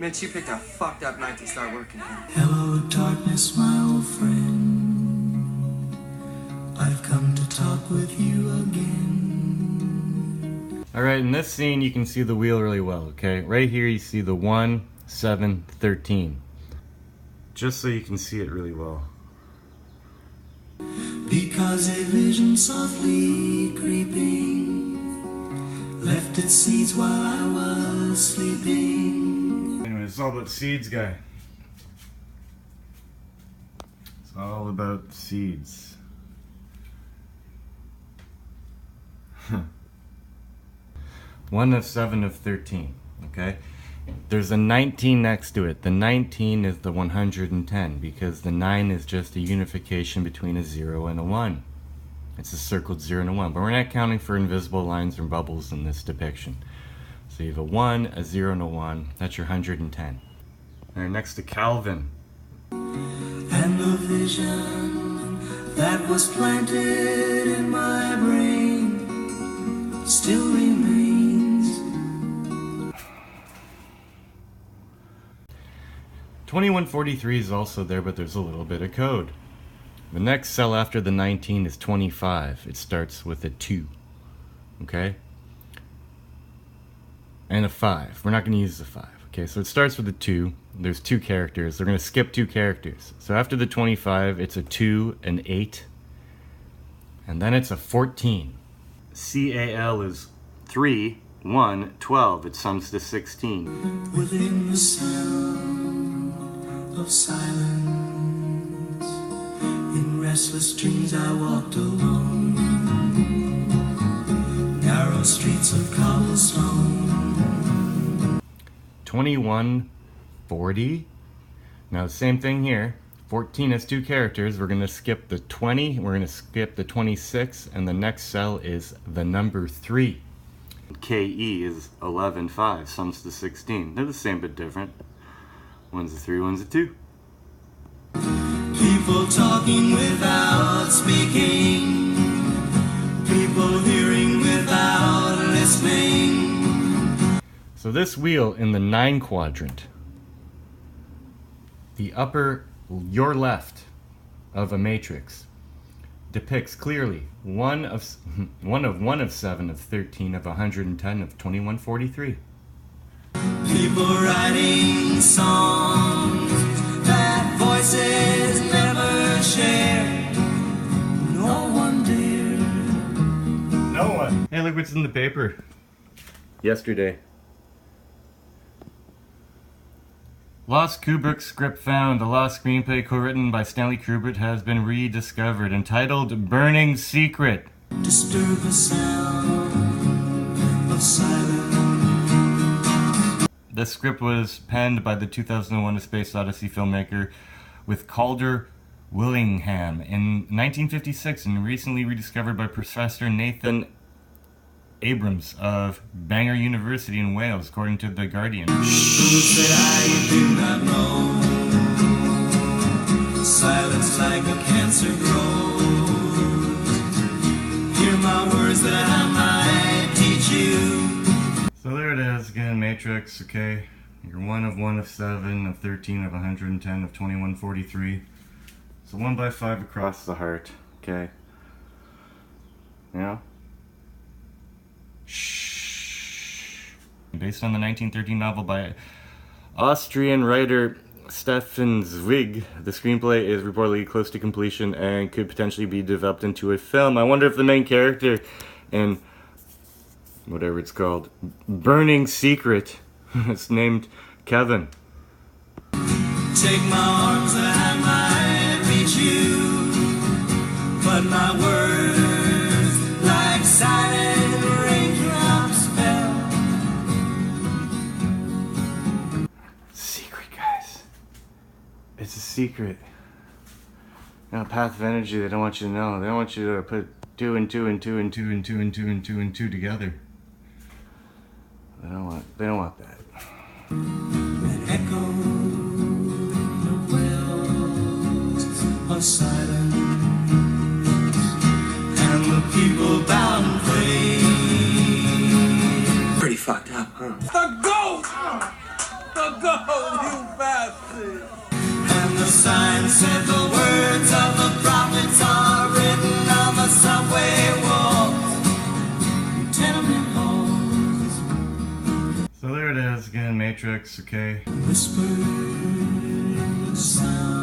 Mitch, you picked a fucked up night to start working here. Hello, darkness, my old friend. I've come to talk with you again. Alright, in this scene you can see the wheel really well, okay? Right here you see the 1, 7, 13. Just so you can see it really well. Because a vision softly creeping left its seeds while I was sleeping. Anyway, it's all about seeds, guy. It's all about seeds. 1 of 7 of 13, okay? There's a 19 next to it. The 19 is the 110 because the 9 is just a unification between a 0 and a 1. It's a circled 0 and a 1, but we're not counting for invisible lines or bubbles in this depiction. So you have a 1, a 0, and a 1. That's your 110. All right, next to Calvin. And the vision that was planted in my brain still remains. 2143 is also there, but there's a little bit of code. The next cell after the 19 is 25. It starts with a 2. Okay? And a 5. We're not going to use the 5. Okay, so it starts with a 2. There's 2 characters. They're going to skip 2 characters. So after the 25, it's a 2, an 8, and then it's a 14. CAL is 3, 1, 12. It sums to 16. Within the sound of silence, in restless dreams I walked alone, narrow streets of cobblestone. 2140. Now the same thing here. 14 has 2 characters. We're going to skip the 20, we're going to skip the 26, and the next cell is the number 3. KE is 11, 5, sums to 16. They're the same but different. One's a 3, one's a 2. People talking without speaking, people hearing without listening. So this wheel in the 9 quadrant, the upper, your left of a matrix, depicts clearly 1 of 7 of 13 of 110 of 2143. People writing songs that voices never shared. No one dared. No one. Hey, look what's in the paper. Yesterday. Lost Kubrick script found. A lost screenplay co-written by Stanley Kubrick has been rediscovered, entitled Burning Secret. Disturb the sound of silence. The script was penned by the 2001 A Space Odyssey filmmaker with Calder Willingham in 1956 and recently rediscovered by Professor Nathan Abrams of Bangor University in Wales, according to The Guardian. Who said I do not know? Silence like a cancer grows. Hear my words that I might teach you. So there it is again, Matrix, okay? You're 1 of 7 of 13 of 110 of 2143. So 1 by 5 across the heart, okay? Yeah? Shh. Based on the 1913 novel by Austrian writer Stefan Zweig, the screenplay is reportedly close to completion and could potentially be developed into a film. I wonder if the main character in whatever it's called, Burning Secret, it's named Kevin. Take my arms that I might reach you, but my words like silent raindrops fell. Secret, guys. It's a secret. Now, path of energy, they don't want you to know. They don't want you to put 2 and 2 and 2 and 2 and 2 and 2 and 2 and 2 together. They don't want that. An echo the wells of silence, and the people bow and pray. Pretty fucked up, huh? The ghost! The ghost! you bastard! And the sign said the words of the prophets are written on the subway walls, tenement halls. So there it is again, Matrix, okay? Whispered sound.